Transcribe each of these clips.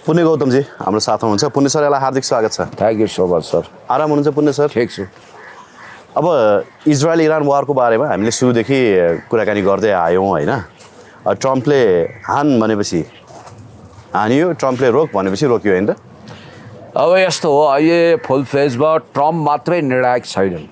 पुण्य गौतमजी हाम्रो साथमा हुनुहुन्छ। पुण्य सर, यसलाई हार्दिक स्वागत छ। Thank you so much sir. आराम हुनुहुन्छ पुण्य सर? ठिक छु। अब इजरायल इरान वारको बारेमा हामीले सुरुदेखि कुराकानी गर्दै आयौँ होइन। ट्रम्पले हान भनेपछि हानियो, ट्रम्पले रोक भनेपछि रोकियो होइन त? अब यस्तो हो, अहिले फुल फेजमा ट्रम्प मात्रै निर्णायक छैनन्।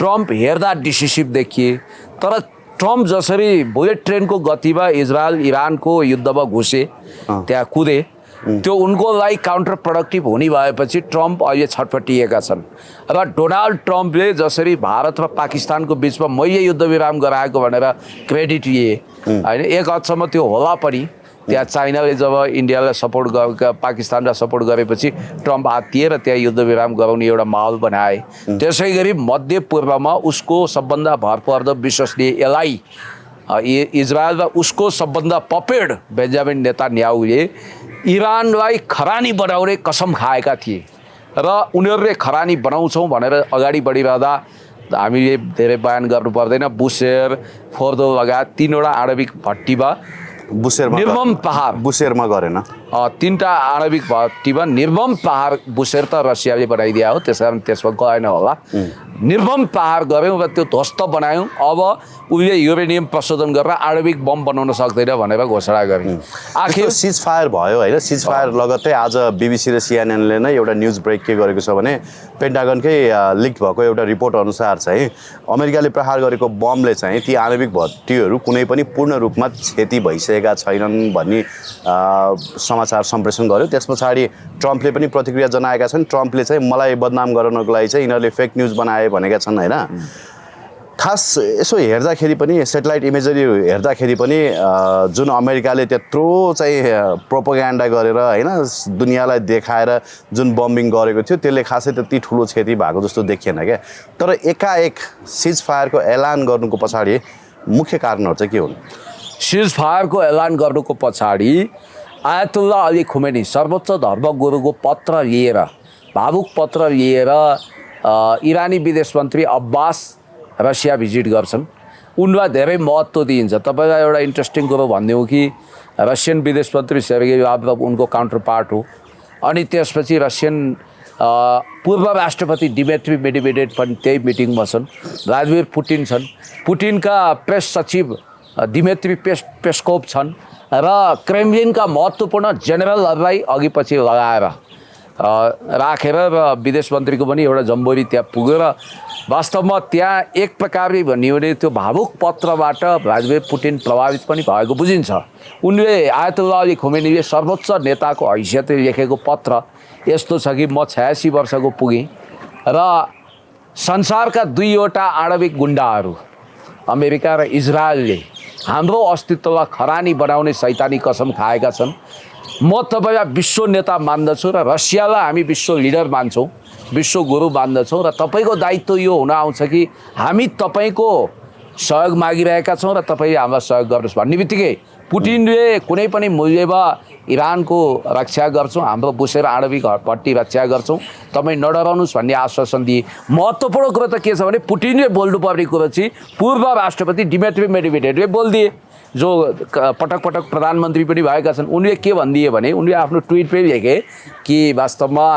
ट्रम्प हेर्दा डिसिसिभ देखिए, तर ट्रम्प जसरी बुलेट ट्रेनको गतिमा इजरायल इरानको युद्धमा घुसे, त्यहाँ कुदे, त्यो उनको लागि काउन्टर प्रोडक्टिभ हुने भएपछि ट्रम्प अहिले छटपटिएका छन्। र डोनाल्ड ट्रम्पले जसरी भारत र पाकिस्तानको बिचमा मैले युद्ध विराम गराएको भनेर क्रेडिट लिए होइन, एक हदसम्म त्यो होला पनि। त्यहाँ चाइनाले जब इन्डियालाई सपोर्ट पाकिस्तानलाई सपोर्ट गरेपछि ट्रम्प आत्तिएर त्यहाँ युद्ध विराम गराउने एउटा माहौल बनाए। त्यसै गरी मध्यपूर्वमा उसको सबभन्दा भरपर्दो विश्वसनीय एलाई इजरायल र उसको सबभन्दा पपेड बेन्जामिन नेतान्याहुले इरानलाई खरानी बनाउने कसम खाएका थिए र उनीहरूले खरानी बनाउँछौँ भनेर अगाडि बढिरहँदा हामीले धेरै बयान गर्नु पर्दैन। बुसेर, फोर्दो लगायत 3वटा आणविक भट्टीमा निर्मम प्रहार बुसेरमा गरेन, 3टा आणविक भट्टीमा निर्मम प्रहार बुसेर त रसियाले बनाइदिया हो, त्यस कारण त्यसमा गएन होला। निर्मम प्रहार गऱ्यौँ र त्यो ध्वस्त बनायौँ। अब उसले युरेनियम प्रशोधन गरेर आणविक बम बनाउन सक्दैन भनेर घोषणा गरे। आखिर सिज फायर भयो होइन। सिज फायर लगत्तै आज BBC र CNN ले नै एउटा न्युज ब्रेक के गरेको छ भने पेन्टागनकै लिक भएको एउटा रिपोर्ट अनुसार चाहिँ अमेरिकाले प्रहार गरेको बमले चाहिँ ती आणविक भट्टीहरू कुनै पनि पूर्ण रूपमा क्षति भइसकेका छैनन् भन्ने समाचार सम्प्रेषण गर्यो। त्यस पछाडि ट्रम्पले पनि प्रतिक्रिया जनाएका छन्। ट्रम्पले चाहिँ मलाई बदनाम गराउनको लागि चाहिँ यिनीहरूले फेक न्युज बनाए भनेका छन् होइन। खास यसो हेर्दाखेरि पनि सेटेलाइट इमेजरी हेर्दाखेरि पनि जुन अमेरिकाले त्यत्रो चाहिँ प्रोपोगेन्डा गरेर होइन दुनियाँलाई देखाएर जुन बम्बिङ गरेको थियो त्यसले खासै त्यति ठुलो क्षति भएको जस्तो देखिएन क्या। तर एकाएक सिज फायरको एलान गर्नुको पछाडि मुख्य कारणहरू चाहिँ के हुन्? सिज फायरको एलान गर्नुको पछाडि आयतुल्लाह अली खुमेनी सर्वोच्च धर्मगुरुको पत्र लिएर, भावुक पत्र लिएर इरानी विदेश मन्त्री अब्बास रसिया भिजिट गर्छन्। उनलाई धेरै महत्त्व दिइन्छ। तपाईँलाई एउटा इन्ट्रेस्टिङ कुरो भनिदिउँ कि रसियन विदेश मन्त्री सेर्गेई लाभ्रोभ उनको काउन्टर पार्ट हो। अनि त्यसपछि रसियन पूर्व राष्ट्रपति डिमित्री मेडवेडेभ पनि त्यही मिटिङमा छन्। भ्लादिमिर पुटिन छन्। पुटिनका प्रेस सचिव डिमित्री पेस्कोभ छन् र क्रेमलिनका महत्त्वपूर्ण जेनरलहरूलाई अघि पछि लगाएर राखेर र विदेश मन्त्रीको पनि एउटा जम्बोरी त्यहाँ पुगेर वास्तवमा त्यहाँ एक प्रकारले भन्यो भने त्यो भावुक पत्रबाट भ्लादिमिर पुटिन प्रभावित पनि भएको बुझिन्छ। उनले आयतुल्लाह अली खुमेनीले सर्वोच्च नेताको हैसियतले लेखेको पत्र यस्तो छ कि म 86 वर्षको पुगेँ र संसारका 2वटा आणविक गुण्डाहरू अमेरिका र इजरायलले हाम्रो अस्तित्वलाई खरानी बनाउने शैतानी कसम खाएका छन्। म तपाईँलाई विश्व नेता मान्दछु र रसियालाई हामी विश्व लिडर मान्छौँ, विश्व गुरु मान्दछौँ र तपाईँको दायित्व यो हुन आउँछ कि हामी तपाईँको सहयोग मागिरहेका छौँ र तपाईँले हामीलाई सहयोग गर्नुहोस् भन्ने बित्तिकै पुटिनले कुनै पनि मूल्यमा इरानको रक्षा गर्छौँ, हाम्रो बुसेर आणविक भट्टी रक्षा गर्छौँ, तपाईँ नडराउनुहोस् भन्ने आश्वासन दिए। महत्त्वपूर्ण कुरो त के छ भने पुटिनले बोल्नुपर्ने कुरो चाहिँ पूर्व राष्ट्रपति डिमित्री मेडवेडेभले बोलिदिए, जो पटक पटक प्रधानमन्त्री पनि भएका छन्। उनले के भनिदिए भने उनले आफ्नो ट्विटमै लेखे कि वास्तवमा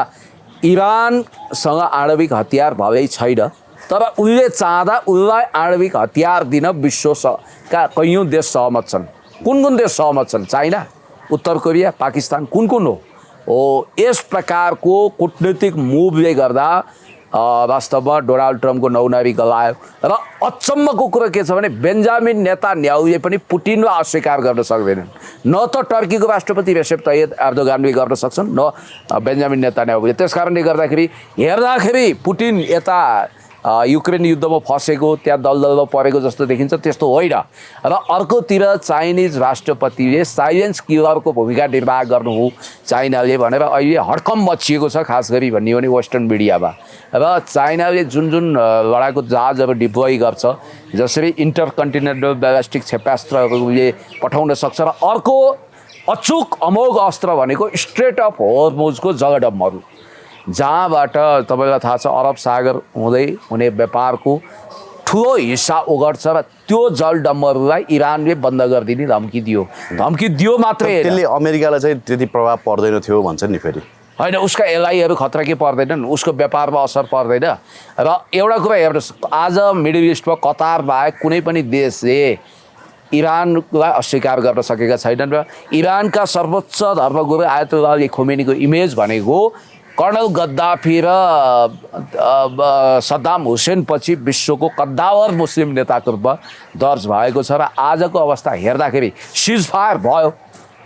इरानसँग आणविक हतियार भएकै छैन, तर उनले चाहँदा उनलाई आणविक हतियार दिन विश्वका कैयौँ देश सहमत छन्। कुन कुन देश सहमत छन्? चाइना, उत्तर कोरिया, पाकिस्तान, कुन कुन हो? यस प्रकारको कूटनीतिक मुभले गर्दा वास्तवमा डोनाल्ड ट्रम्पको नौनारी गलायो। र अचम्मको कुरो के छ भने बेन्जामिन नेतान्याहुले पनि पुटिनलाई अस्वीकार गर्न सक्दैनन्। न त टर्कीको राष्ट्रपति रेसेप तय्यब एर्दोगानले गर्न सक्छन्, न बेन्जामिन नेतान्याहुले। त्यस कारणले गर्दाखेरि हेर्दाखेरि पुटिन यता युक्रेन युद्धमा फसेको, त्यहाँ दलदलमा परेको जस्तो देखिन्छ, त्यस्तो होइन। र अर्कोतिर चाइनिज राष्ट्रपतिले साइलेन्स किलरको भूमिका निर्वाह गर्नु हो चाइनाले भनेर अहिले हड्कम मचिएको छ, खास गरी भन्ने हो भने वेस्टर्न मिडियामा। र चाइनाले जुन जुन लडाकु जहाजहरू डिप्लोय गर्छ, जसरी इन्टरकन्टिनेन्टल ब्यालिस्टिक क्षेपास्त्रहरूले पठाउन सक्छ, र अर्को अचुक अमोघ अस्त्र भनेको स्ट्रेट अफ होर्मुजको जगडमहरू, जहाँबाट तपाईँलाई थाहा छ अरब सागर हुँदै हुने व्यापारको ठुलो हिस्सा ओगट्छ र त्यो जलडम्बरलाई इरानले बन्द गरिदिने धम्की दियो मात्रै होइन। त्यसले अमेरिकालाई चाहिँ त्यति प्रभाव पर्दैन थियो भन्छ नि फेरि। होइन, उसका एलआईहरू खतरा के पर्दैनन्, उसको व्यापारमा असर पर्दैन। र एउटा कुरा हेर्नुहोस्, आज मिडल इस्टमा कतार बाहेक कुनै पनि देशले इरानलाई अस्वीकार गर्न सकेका छैनन्। र इरानका सर्वोच्च धर्मगुरु आयतुल्लाह अली खोमेनीको इमेज भनेको कर्नल गद्दाफी र सद्दाम हुसेन पछि विश्वको कद्दावर मुस्लिम नेताको रूपमा दर्ज भएको छ। र आजको अवस्था हेर्दाखेरि सिज फायर भयो,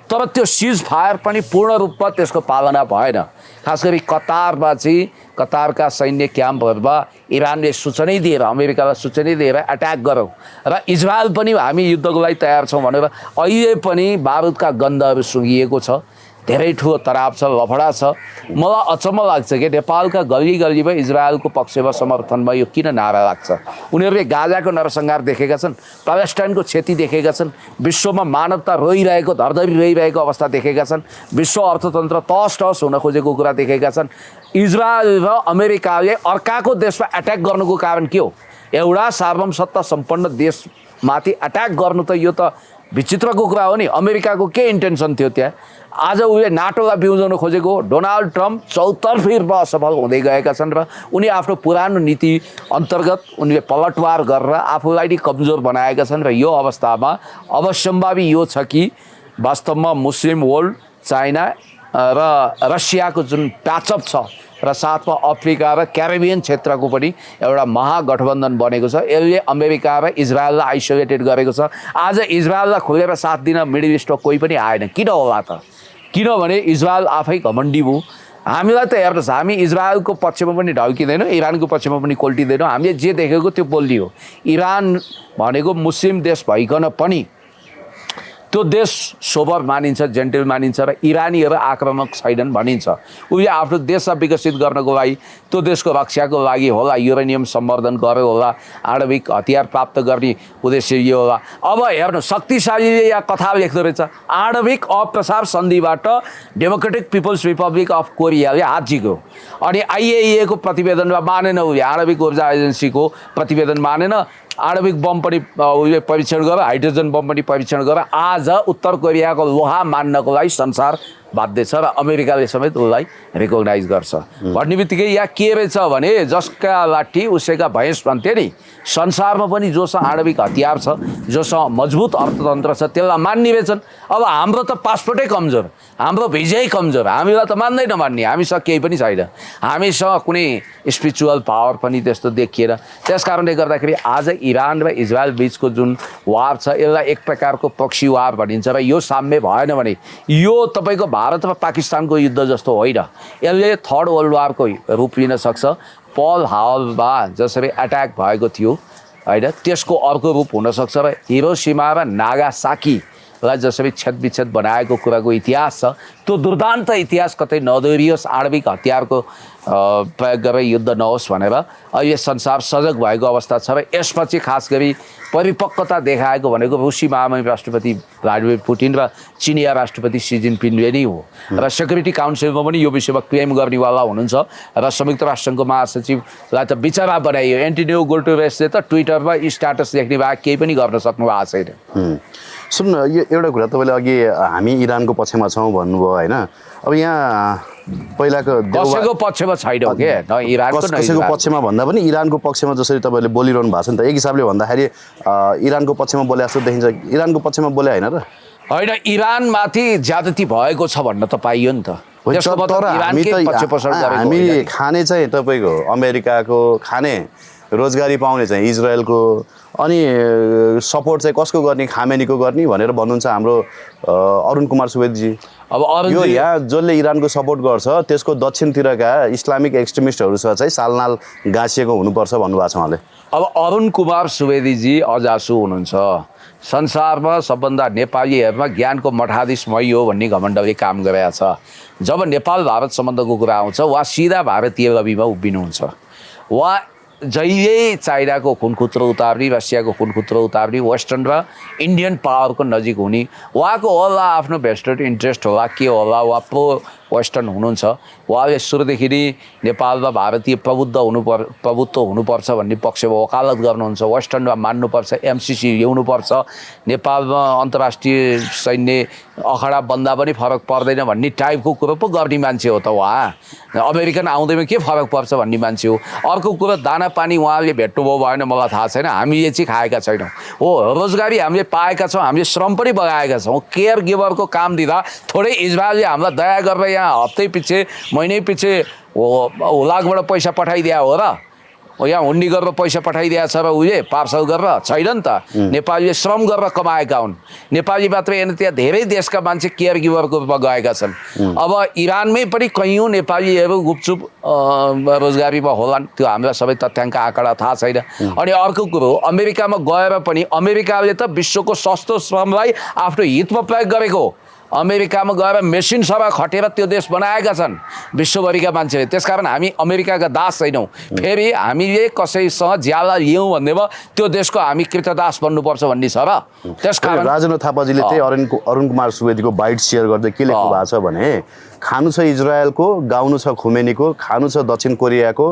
तर त्यो सिज फायर पनि पूर्ण रूपमा त्यसको पालना भएन। खास गरी कतारमा चाहिँ कतारका सैन्य क्याम्पहरूमा इरानले सूचना दिएर, अमेरिकालाई सूचना दिएर एट्याक गरौँ र इजरायल पनि हामी युद्धको लागि तयार छौँ भनेर अहिले पनि बारुदका गन्धहरू सुँघिएको छ। धेरै ठुलो तनाव छ, लफडा छ। मलाई अचम्म लाग्छ कि नेपालका गल्ली गल्लीमा इजरायलको पक्षमा समर्थनमा यो किन नारा लाग्छ। उनीहरूले गाजाको नरसंहार देखेका छन्, प्यालेस्टाइनको क्षति देखेका छन्, विश्वमा मानवता रोइरहेको, धरधरी रोइरहेको अवस्था देखेका छन्, विश्व अर्थतन्त्र तस तस हुन खोजेको कुरा देखेका छन्। इजरायल र अमेरिकाले अर्काको देशमा एट्याक गर्नुको कारण के हो? एउटा सार्वभौमसत्ता सम्पन्न देशमाथि एट्याक गर्नु त यो त विचित्रको कुरा हो नि। अमेरिकाको के इन्टेन्सन थियो त्यहाँ? आज उले नाटोलाई बिउजाउन खोजेको डोनाल्ड ट्रम्प चौतर्फी रूपमा असफल हुँदै गएका छन् र उनी आफ्नो पुरानो नीति अन्तर्गत उनले पलटवार गरेर आफूलाई नै कमजोर बनाएका छन्। र यो अवस्थामा अब सम्भावी यो छ कि वास्तवमा मुस्लिम वर्ल्ड, चाइना र रसियाको जुन प्याचअप छ र साथमा अफ्रिका र क्यारिबियन क्षेत्रको पनि एउटा महागठबन्धन बनेको छ। यसले अमेरिका र इजरायललाई आइसोलेटेड गरेको छ। आज इजरायललाई खोलेर साथ दिन मिडल इस्टमा कोही पनि आएन। किन होला त? किनभने इजरायल आफै घमण्डी भयो। हामीलाई त हेर्नुहोस्, हामी इजरायलको पक्षमा पनि ढल्किँदैनौँ, इरानको पक्षमा पनि कोल्टिँदैनौँ। हामीले जे देखेको त्यो बोलियो। इरान भनेको मुस्लिम देश भइकन पनि त्यो देश सोबर मानिन्छ, जेन्टल मानिन्छ र इरानीहरू आक्रामक छैनन् भनिन्छ। उसले आफ्नो देशलाई विकसित गर्नको लागि, त्यो देशको रक्षाको लागि होला, युरेनियम सम्वर्धन गर्यो होला, आणविक हतियार प्राप्त गर्ने उद्देश्य यो होला। अब हेर्नु, शक्तिशालीले यहाँ कथा लेख्दो रहेछ, आणविक अप्रसार सन्धिबाट डेमोक्रेटिक पिपल्स रिपब्लिक अफ कोरियाले हात झिक्यो। अनि आइएइएको प्रतिवेदनमा मानेन, उसले आणविक ऊर्जा एजेन्सीको प्रतिवेदन मानेन। आणविक बम पनि उसले परीक्षण गर, हाइड्रोजन बम पनि परीक्षण गर। आज उत्तर कोरियाको लोहा मान्नको लागि संसार बाध्य छ र अमेरिकाले समेत उसलाई रिकग्नाइज गर्छ। भन्ने बित्तिकै यहाँ के रहेछ भने जसका लाठी उसैका भैँस भन्थे नि, संसारमा पनि जोसँग आणविक हतियार छ, जोसँग मजबुत अर्थतन्त्र छ, त्यसलाई मान्ने रहेछन्। अब हाम्रो त पासपोर्टै कमजोर, हाम्रो भिजै कमजोर, हामीलाई त मान्दै नमान्ने, हामीसँग केही पनि छैन, हामीसँग कुनै स्पिरिचुअल पावर पनि त्यस्तो देखिएन। त्यस कारणले गर्दाखेरि आज इरान र इजरायल बिचको जुन वार छ यसलाई एक प्रकारको प्रक्सी वार भनिन्छ र यो साम्य भएन भने यो तपाईँको भारत र पाकिस्तानको युद्ध जस्तो होइन, यसले थर्ड वर्ल्ड वारको रूप लिन सक्छ। पर्ल हार्बरमा जसरी एट्याक भएको थियो होइन, त्यसको अर्को रूप हुनसक्छ र हिरोसिमा र नागासाकीलाई जसरी छेदविच्छेद बनाएको कुराको इतिहास छ, त्यो दुर्दान्त इतिहास कतै नदोहोरियोस्, आणविक हतियारको प्रयोग गरेर युद्ध नहोस् भनेर अहिले संसार सजग भएको अवस्था छ। र यसपछि खास गरी परिपक्वता देखाएको भनेको रुसी महामहिम राष्ट्रपति भ्लादिमिर पुटिन र चिनिया राष्ट्रपति सी जिनपिङले नै हो। र सेक्युरिटी काउन्सिलमा पनि यो विषयमा क्लेम गर्नेवाला हुनुहुन्छ र संयुक्त राष्ट्रसङ्घको महासचिवलाई त बिचरा बनाइयो। एन्टोनियो गुटेरेसले त ट्विटरमा स्ट्याटस लेख्ने भए केही पनि गर्न सक्नु भएको छैन। सुन्नु, यो एउटा कुरा तपाईँले अघि हामी इरानको पक्षमा छौँ भन्नुभयो होइन। अब यहाँ पहिलाको कसैको पक्षमा छैन हो के, न इरानको न कसैको पक्षमा भन्दा पनि इरानको पक्षमा जसरी तपाईँले बोलिरहनु भएको छ नि त, एक हिसाबले भन्दाखेरि इरानको पक्षमा बोले जस्तो देखिन्छ। इरानको पक्षमा बोले होइन र? होइन, इरानमाथि ज्यादती भएको छ भन्न त पाइयो नि त। हामी खाने चाहिँ तपाईँको अमेरिकाको खाने, रोजगारी पाउने चाहिँ इजरायलको, अनि सपोर्ट चाहिँ कसको गर्ने, खामेनीको गर्ने भनेर भन्नुहुन्छ हाम्रो अरुण कुमार सुवेदीजी। अब यो यहाँ जसले इरानको सपोर्ट गर्छ त्यसको दक्षिणतिरका इस्लामिक एक्सट्रिमिस्टहरूसँग चाहिँ सालनाल गाँसिएको हुनुपर्छ भन्नुभएको छ उहाँले। अब अरुण कुमार सुवेदीजी अजासु हुनुहुन्छ। संसारमा सबभन्दा नेपालीहरूमा ज्ञानको मठाधीश मै हो भन्ने घमण्डले काम गरेका छ। जब नेपाल भारत सम्बन्धको कुरा आउँछ उहाँ सिधा भारतीय लबीमा उभिनुहुन्छ। उहाँ जहिले चाइनाको खुनखुत्रो उतार्ने, रसियाको खुनखुत्रो उतार्ने, वेस्टर्न र इन्डियन पावरको नजिक हुने, उहाँको होला आफ्नो भेस्टेड इन्ट्रेस्ट होला के होला, उहाँ प्रो वेस्टर्न हुनुहुन्छ उहाँले सुरुदेखि नै नेपालमा भारतीय प्रभुत्व हुनुपर्छ भन्ने पक्षमा वकालत गर्नुहुन्छ। वेस्टर्नमा मान्नुपर्छ, एमसिसी ल्याउनुपर्छ, नेपालमा अन्तर्राष्ट्रिय सैन्य अखडा बन्दा पनि फरक पर्दैन भन्ने टाइपको कुरो पो गर्ने मान्छे हो त उहाँ। अमेरिकन आउँदैमा के फरक पर्छ भन्ने मान्छे हो। अर्को कुरो दाना पानी उहाँले भेट्नुभयो भएन मलाई थाहा छैन, हामीले चाहिँ खाएका छैनौँ हो। रोजगारी हामीले पाएका छौँ, हामीले श्रम पनि बगाएका छौँ। केयर गिभरको काम दिँदा थोरै इजरायलले हामीलाई दया गरेर यहाँ हप्तै पछि महिनै पछि हुलाकबाट पैसा पठाइदिया हो र, यहाँ हुन्डी गरेर पैसा पठाइदिएको छ र उयो पार्सल गरेर छैन नि त। नेपालीले श्रम गरेर कमाएका हुन्। नेपाली मात्रै होइन, त्यहाँ धेरै देशका मान्छे केयर गिभरको रूपमा गएका छन्। अब इरानमै पनि कैयौँ नेपालीहरू गुपचुप रोजगारीमा होलान्, त्यो हामीलाई सबै तथ्याङ्क आँकडा थाहा छैन। अनि अर्को कुरो, अमेरिकामा गएर पनि अमेरिकाले त विश्वको सस्तो श्रमलाई आफ्नो हितमा प्रयोग गरेको। अमेरिकामा गएर मेसिनसँग खटेर त्यो देश बनाएका छन् विश्वभरिका मान्छेले। त्यसकारण हामी अमेरिकाका दास छैनौँ। फेरि हामीले कसैसँग ज्याला लियौँ भन्नेमा त्यो देशको हामी कृतदास बन्नुपर्छ भन्ने छ र। त्यसकारण राजेन्द्र थापाजीले त्यही अरुण कुमार सुवेदीको बाइट सेयर गर्दै के लेख्नु भएको छ भने, खानु छ इजरायलको, गाउनु छ खुमेनीको, खानु छ दक्षिण कोरियाको,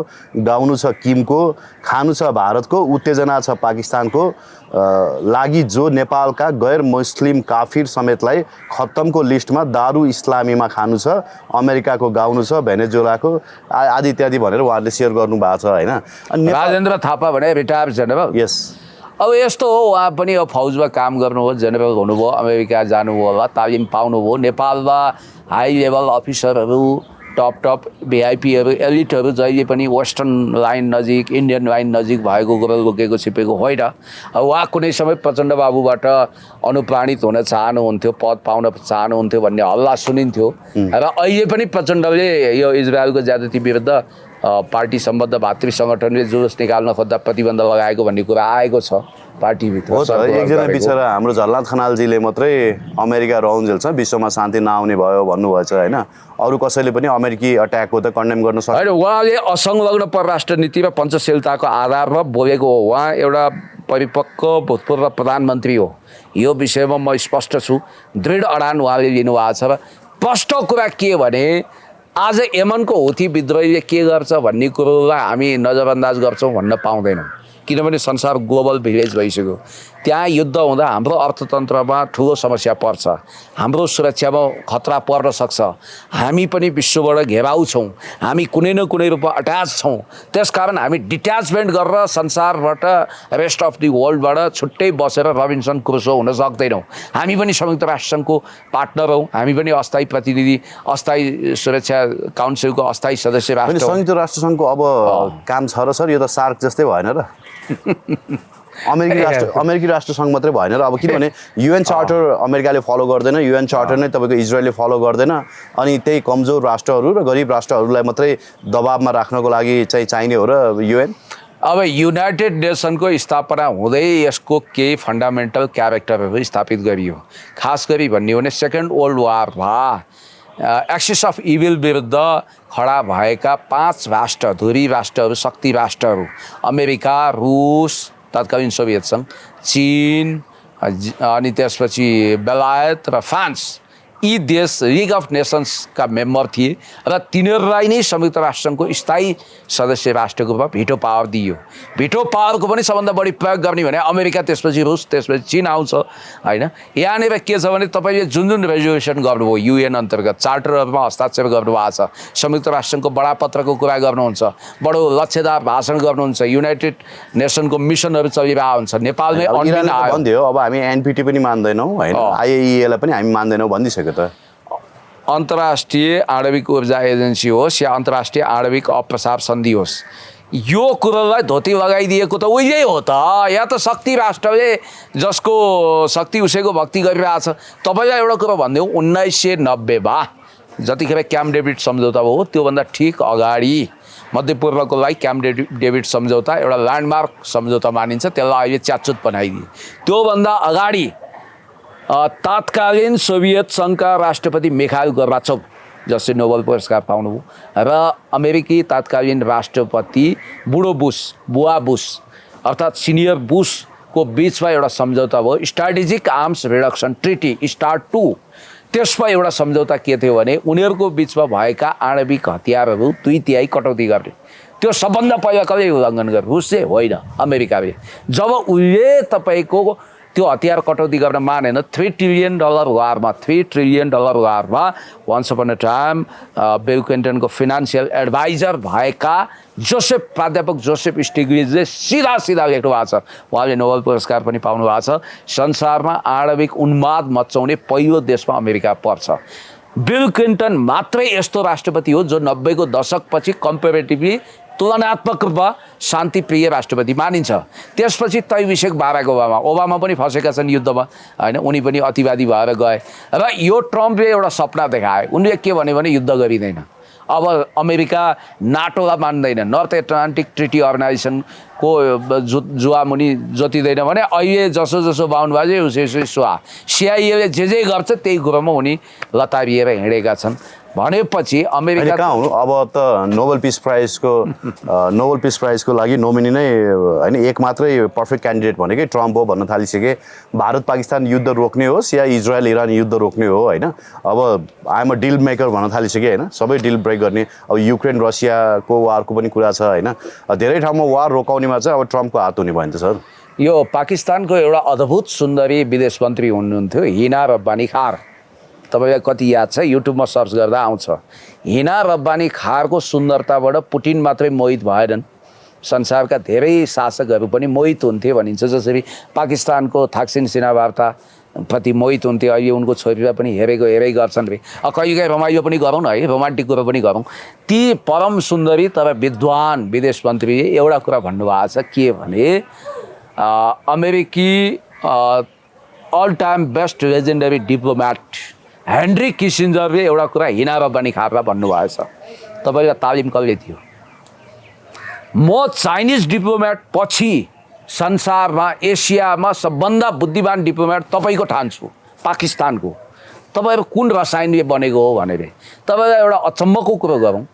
गाउनु छ किमको, खानु छ भारतको, उत्तेजना छ पाकिस्तानको लागि जो नेपालका गैर मुस्लिम काफिर समेतलाई खत्तमको लिस्टमा दारू इस्लामीमा खानु छ, अमेरिकाको गाउनु छ, भेनेजुएलाको आदि इत्यादि भनेर उहाँहरूले सेयर गर्नुभएको छ होइन। अनि राजेन्द्र थापा भने रिटायर जेनरल। यस, अब यस्तो हो, उहाँ पनि अब फौजमा काम गर्नुभयो, जेनरल हुनुभयो, अमेरिका जानुभयो होला, तालिम पाउनुभयो। नेपालमा हाई लेभल अफिसरहरू, टप भिआइपीहरू, एलिटहरू जहिले पनि वेस्टर्न लाइन नजिक, इन्डियन लाइन नजिक भएको कुरो लुकेको छिपेको होइन। अब उहाँ कुनै समय प्रचण्ड बाबुबाट अनुप्राणित हुन चाहनुहुन्थ्यो, पद पाउन चाहनुहुन्थ्यो भन्ने हल्ला सुनिन्थ्यो। र अहिले पनि प्रचण्डले यो इजरायलको ज्यादती विरुद्ध पार्टी सम्बद्ध भातृ सङ्गठनले जुलुस निकाल्न खोज्दा प्रतिबन्ध लगाएको भन्ने कुरा आएको छ पार्टीभित्र। हो त, एकजना बिचरा हाम्रो झलनाथ खनालजीले मात्रै अमेरिका रहन्जेलसँग विश्वमा शान्ति नआउने भयो भन्नुभएछ होइन। अरू कसैले पनि अमेरिकी अट्याकको त कन्डेम गर्न सक्दैन। होइन, उहाँले असंलग्न परराष्ट्र नीति र पञ्चशीलताको आधारमा बोलेको हो। उहाँ एउटा परिपक्व भूतपूर्व प्रधानमन्त्री हो। यो विषयमा म स्पष्ट छु, दृढ अडान उहाँले लिनुभएको छ। र स्पष्ट कुरा के भने, आज यमनको हुथी विद्रोहीले के गर्छ भन्ने कुरोलाई हामी नजरअन्दाज गर्छौँ भन्न पाउँदैनौँ, किनभने संसार ग्लोबल भिलेज भइसक्यो। त्यहाँ युद्ध हुँदा हाम्रो अर्थतन्त्रमा ठुलो समस्या पर्छ, हाम्रो सुरक्षामा खतरा पर्न सक्छ। हामी पनि विश्वबाट घेराउ छौँ, हामी कुनै न कुनै रूपमा अट्याच छौँ। त्यसकारण हामी डिट्याचमेन्ट गरेर संसारबाट, रेस्ट अफ दि वर्ल्डबाट छुट्टै बसेर रबिन्सन क्रुसो हुन सक्दैनौँ। हामी पनि संयुक्त राष्ट्रसङ्घको पार्टनर हौँ, हामी पनि अस्थायी प्रतिनिधि, अस्थायी सुरक्षा काउन्सिलको अस्थायी सदस्य राष्ट्र। संयुक्त राष्ट्रसङ्घको अब काम छ र सर, यो त सार्क जस्तै भएन र? अमेरिकी राष्ट्रसङ्घ मात्रै भएन र। अब किनभने युएन चार्टर अमेरिकाले फलो गर्दैन, युएन चार्टर नै तपाईँको इजरायलले फलो गर्दैन। अनि त्यही कमजोर राष्ट्रहरू र गरिब राष्ट्रहरूलाई मात्रै दबावमा राख्नको लागि चाहिँ चाहिने हो र युएन। अब युनाइटेड नेसनको स्थापना हुँदै यसको केही फन्डामेन्टल क्यारेक्टरहरू स्थापित गरियो। खास गरी भन्ने हो भने सेकेन्ड वर्ल्ड वारमा एक्सिस अफ इभिल विरुद्ध खडा भएका 5 राष्ट्र, धुरी राष्ट्रहरू, शक्ति राष्ट्रहरू, अमेरिका, रुस, तत्कालीन सोभियत सङ्घ, चीन, अनि त्यसपछि बेलायत र फ्रान्स, यी देश लिग अफ नेसन्सका मेम्बर थिए र तिनीहरूलाई नै संयुक्त राष्ट्रसङ्घको स्थायी सदस्य राष्ट्रको रूपमा भिटो पावर दिइयो। भिटो पावरको पनि सबभन्दा बढी प्रयोग गर्ने भने अमेरिका, त्यसपछि रुस, त्यसपछि चीन आउँछ होइन। यहाँनिर के छ भने तपाईँले जुन जुन रेजोल्युसन गर्नुभयो युएन अन्तर्गत, चार्टरहरूमा हस्ताक्षर गर्नुभएको छ, संयुक्त राष्ट्रसङ्घको बडापत्रको कुरा गर्नुहुन्छ, बडो लक्ष्यदार भाषण गर्नुहुन्छ, युनाइटेड नेसनको मिसनहरू चलिरहेको हुन्छ। नेपालमै भन्दियो अब हामी एनपिटी पनि मान्दैनौँ होइन, आइएईएलाई पनि हामी मान्दैनौँ भनिसक्यो। अन्तर्राष्ट्रिय आणविक ऊर्जा एजेन्सी होस् या अन्तर्राष्ट्रिय आणविक अप्रसार सन्धि होस्, यो कुरोलाई धोती लगाइदिएको त उहिले हो त। या त शक्ति राष्ट्रले जसको शक्ति उसैको भक्ति गरिरहेछ। तपाईँलाई एउटा कुरो भनिदिउँ, 1990मा जतिखेर क्याम्प डेभिड सम्झौता भयो त्योभन्दा ठिक अगाडि मध्यपूर्वको लागि क्याम्प डेभिड सम्झौता एउटा ल्यान्डमार्क सम्झौता मानिन्छ, त्यसलाई अहिले च्याचुत बनाइदिए। त्योभन्दा अगाडि तत्कालीन सोभियत सङ्घका राष्ट्रपति मिखाइल गोर्बाचोभ, जसले नोबेल पुरस्कार पाउनुभयो, र अमेरिकी तत्कालीन राष्ट्रपति बुवा बुस अर्थात् सिनियर बुसको बिचमा एउटा सम्झौता भयो, strategic arms reduction treaty, START 2। त्यसमा एउटा सम्झौता के थियो भने उनीहरूको बिचमा भएका आणविक हतियारहरू 2/3 कटौती गर्ने, त्यो सबभन्दा पहिला कसले उल्लङ्घन गर्यो? रुसले होइन, अमेरिकाले। जब उसले तपाईँको त्यो हतियार कटौती गर्न मानेन, $3 ट्रिलियन वारमा, $3 ट्रिलियन वारमा once upon a time Bill क्लिन्टनको फिनान्सियल एडभाइजर भएका प्राध्यापक जोसेफ स्टिग्लिजले सिधा लेख्नु भएको छ, उहाँले नोबेल पुरस्कार पनि पाउनु भएको छ, संसारमा आणविक उन्माद मचाउने पहिलो देशमा अमेरिका पर्छ। बिल क्लिन्टन मात्रै यस्तो राष्ट्रपति हो जो 90 को दशकपछि कम्पेरेटिभली तुलनात्मक रूपमा शान्तिप्रिय राष्ट्रपति मानिन्छ। त्यसपछि तैविषेक बाराक ओबामा पनि फसेका छन् युद्धमा होइन, उनी पनि अतिवादी भएर गए। र यो ट्रम्पले एउटा सपना देखाए, उनले के भन्यो भने युद्ध गरिँदैन, अब अमेरिका नाटोलाई मान्दैन, नर्थ एटलान्टिक ट्रिटी अर्गनाइजेसनको जुवामुनि जोतिँदैन भने अहिले जसो जसो बाहुन बाजे उसै सुहा, सिआइएले जे गर्छ त्यही कुरोमा उनी लतारिएर हिँडेका छन् भनेपछि अमेरिका कहाँ हुनु। अब त नोबेल पिस प्राइजको लागि नोमिनी नै होइन, एक मात्रै पर्फेक्ट क्यान्डिडेट भनेकै ट्रम्प हो भन्न थालिसके। भारत पाकिस्तान युद्ध रोक्ने होस् या इजरायल इरान युद्ध रोक्ने हो होइन, अब आइएम अ डिल मेकर भन्न थालिसके होइन, सबै डिल ब्रेक गर्ने। अब युक्रेन रसियाको वारको पनि कुरा छ होइन, धेरै ठाउँमा वार रोकाउनेमा चाहिँ अब ट्रम्पको हात हुने भयो नि त सर। यो पाकिस्तानको एउटा अद्भुत सुन्दरी विदेश मन्त्री हुनुहुन्थ्यो, हिना रब्बानी खार, तपाईँलाई कति याद छ? युट्युबमा सर्च गर्दा आउँछ। हिना रब्बानी खारको सुन्दरताबाट पुटिन मात्रै मोहित भएनन्, संसारका धेरै शासकहरू पनि मोहित हुन्थे भनिन्छ। जसरी पाकिस्तानको थाक्सिन सिनावार्ता प्रति मोहित हुन्थे, अहिले उनको छोरीलाई पनि हेरै गर्छन् रे। कहिलेकाहीँ रमाइलो पनि गरौँ न है, रोमान्टिक कुरो पनि गरौँ। ती परम सुन्दरी तर विद्वान विदेश मन्त्रीले एउटा कुरा भन्नुभएको छ, के भने अमेरिकी all time best legendary diplomat Henry किसिन्जरले एउटा कुरा हिना रब्बानी खारलाई भन्नुभएको छ, तपाईँलाई तालिम कसले दियो? म चाइनिज डिप्लोम्याट पछि संसारमा एसियामा सबभन्दा बुद्धिमान डिप्लोम्याट तपाईँको ठान्छु, पाकिस्तानको। तपाईँहरू कुन रसायनले बनेको हो भनेर तपाईँलाई एउटा अचम्मको कुरो गरौँ,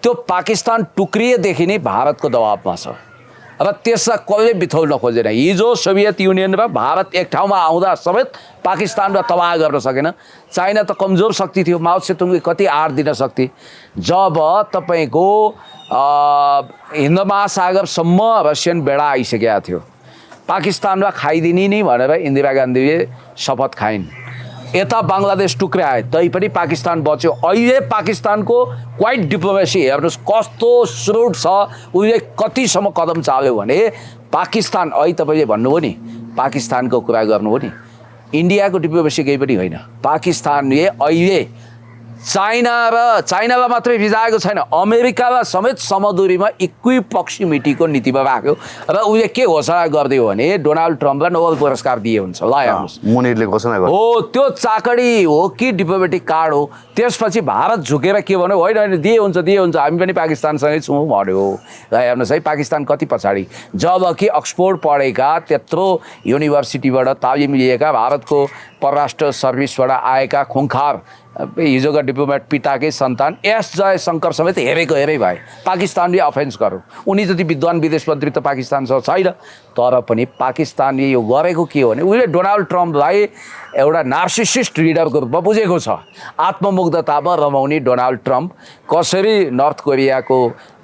त्यो पाकिस्तान टुक्रिएदेखि नै भारतको दबावमा छ र त्यसलाई कसले बिथोल्न खोजेन। हिजो सोभियत युनियन र भारत एक ठाउँमा आउँदा समेत पाकिस्तानलाई तबाह गर्न सकेन। चाइना त कमजोर शक्ति थियो, माओ सेतुङले कति आड दिन सक्थे। जब तपाईँको हिन्द महासागरसम्म रसियन बेडा आइसकेका थियो, पाकिस्तानलाई खाइदिने नि भनेर इन्दिरा गान्धीले शपथ खाइन्। यता बङ्गलादेश टुक्राए तैपनि पाकिस्तान बच्यो। अहिले पाकिस्तानको क्वाइट डिप्लोमेसी हेर्नुहोस् कस्तो श्रुड छ, उसले कतिसम्म कदम चाल्यो भने पाकिस्तान, अहिले तपाईँले भन्नुभयो नि पाकिस्तानको कुरा गर्नुभयो नि, इन्डियाको डिप्लोमेसी केही पनि होइन। पाकिस्तानले अहिले चाइनालाई मात्रै भिजाएको छैन, अमेरिकालाई समेत समदूरीमा इक्विप्रोक्सिमिटीको नीतिमा राख्यो र उसले के घोषणा गरिदियो भने डोनाल्ड ट्रम्पलाई नोबेल पुरस्कार दिए हुन्छ। ल हेर्नुहोस्, मुनिरले घोषणा गर्यो हो, त्यो चाकडी हो कि डिप्लोमेटिक कार्ड हो? त्यसपछि भारत झुकेर के भन्यो, होइन दिए हुन्छ, हामी पनि पाकिस्तानसँगै छौँ भन्यो। र हेर्नुहोस् है पाकिस्तान कति पछाडि, जबकि अक्सफोर्ड पढेका त्यत्रो युनिभर्सिटीबाट तालिम लिएका भारतको परराष्ट्र सर्भिसबाट आएका खुङखार हिजोका डिप्लोमेट पिताकै सन्तान एस जयशङ्कर समेत हेरै भए। पाकिस्तानले अफेन्स गर्यो, उनी जति विद्वान विदेश मन्त्री त पाकिस्तानसँग छैन। तर पनि पाकिस्तानले यो गरेको के हो भने उसले डोनाल्ड ट्रम्पलाई एउटा नार्सिसिस्ट लिडरको रूपमा बुझेको छ। आत्ममुग्धतामा रमाउने डोनाल्ड ट्रम्प कसरी नर्थ कोरियाको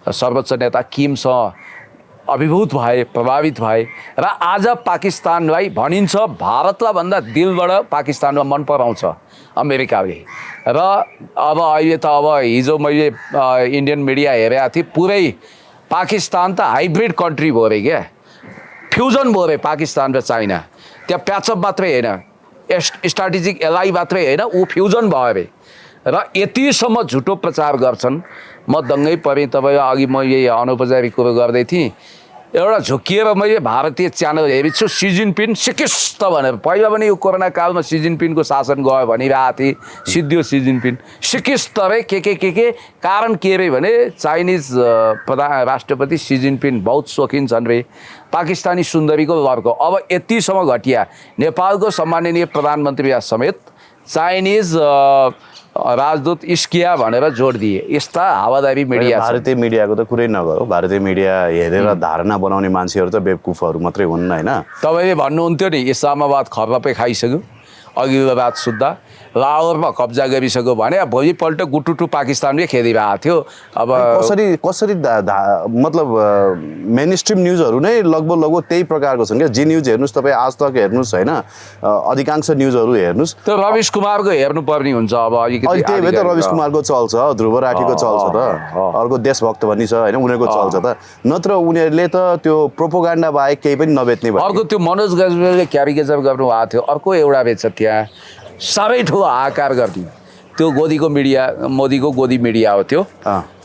सर्वोच्च नेता किमसँग अभिभूत भए, प्रभावित भए र आज पाकिस्तानलाई भनिन्छ भारतलाई भन्दा दिलबाट पाकिस्तानमा मन पराउँछ अमेरिकाले। र अब अहिले त हिजो मैले इन्डियन मिडिया हेरेको थिएँ, पुरै पाकिस्तान त हाइब्रिड कन्ट्री भयो अरे, क्या फ्युजन भयो अरे पाकिस्तान र चाइना। त्यहाँ प्याचअप मात्रै होइन, स्ट्राटेजिक एलाइ मात्रै होइन, ऊ फ्युजन भयो अरे। र यतिसम्म झुटो प्रचार गर्छन्, म दङ्गै परेँ। तपाईँ अघि मैले अनौपचारिक कुरो गर्दै थिएँ, एउटा झुकिएर मैले भारतीय च्यानल हेरेको छु, सी जिनपिङ सिकिस्त भनेर। पहिला पनि यो कोरोना कालमा सी जिनपिङको शासन गयो भनिरहेको थिएँ, सिद्धियो सी जिनपिङ सिकिस्त रे के कारण के रे भने चाइनिज राष्ट्रपति सी जिनपिङ बहुत शौकिन छन् रे पाकिस्तानी सुन्दरीको लड्को। अब यतिसम्म घटिया, नेपालको सम्माननीय प्रधानमन्त्री समेत चाइनिज राजदूत इस्किया भनेर जोड दिए। यस्ता हावादारी मिडिया, भारतीय मिडियाको त कुरै नगरौँ, भारतीय मिडिया हेरेर धारणा बनाउने मान्छेहरू त बेवकुफहरू मात्रै हुन् होइन। तपाईँले भन्नुहुन्थ्यो नि इस्लामाबाद खर्लपै खाइसक्यो, अघिल्लो रात सुत्दा लाहोरमा कब्जा गरिसक्यो भने भोलिपल्ट गुटुटु पाकिस्तानले खेलिरहेको थियो। अब कसरी मतलब मेन स्ट्रिम न्युजहरू नै लगभग त्यही प्रकारको छन् क्या। जी न्युज हेर्नुहोस् तपाईँ, आज तक हेर्नुहोस् होइन, अधिकांश न्युजहरू हेर्नुहोस्। त्यो रविश कुमारको हेर्नुपर्ने हुन्छ अब अहिले त्यही भए त रविश कुमारको चल्छ, ध्रुव राठीको चल्छ त, अर्को देशभक्त भन्ने छ होइन, उनीहरूको चल्छ त। नत्र उनीहरूले त त्यो प्रोपोगान्डा बाहेक केही पनि नबेच्ने भयो। अर्को त्यो मनोज गजमेरले क्यारिकेचर गर्नुभएको थियो, अर्को एउटा बेच त्यहाँ साह्रै ठुलो हाहाकार गर्थ्यो। त्यो मोदीको गोदी मिडिया हो त्यो।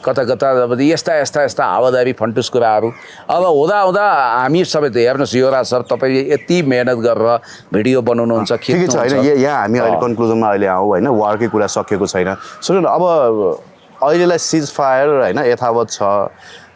कता अब यस्ता हावादारी फन्टुस कुराहरू अब हुँदा हामी सबै त हेर्नुहोस् युवराज सर, तपाईँले यति मेहनत गरेर भिडियो बनाउनुहुन्छ, ठिकै छ होइन। यहाँ हामी अहिले कन्क्लुजनमा अहिले आउँ होइन, वारकै कुरा सकिएको छैन। सुन्नु न, अब अहिलेलाई सिज फायर होइन यथावत छ,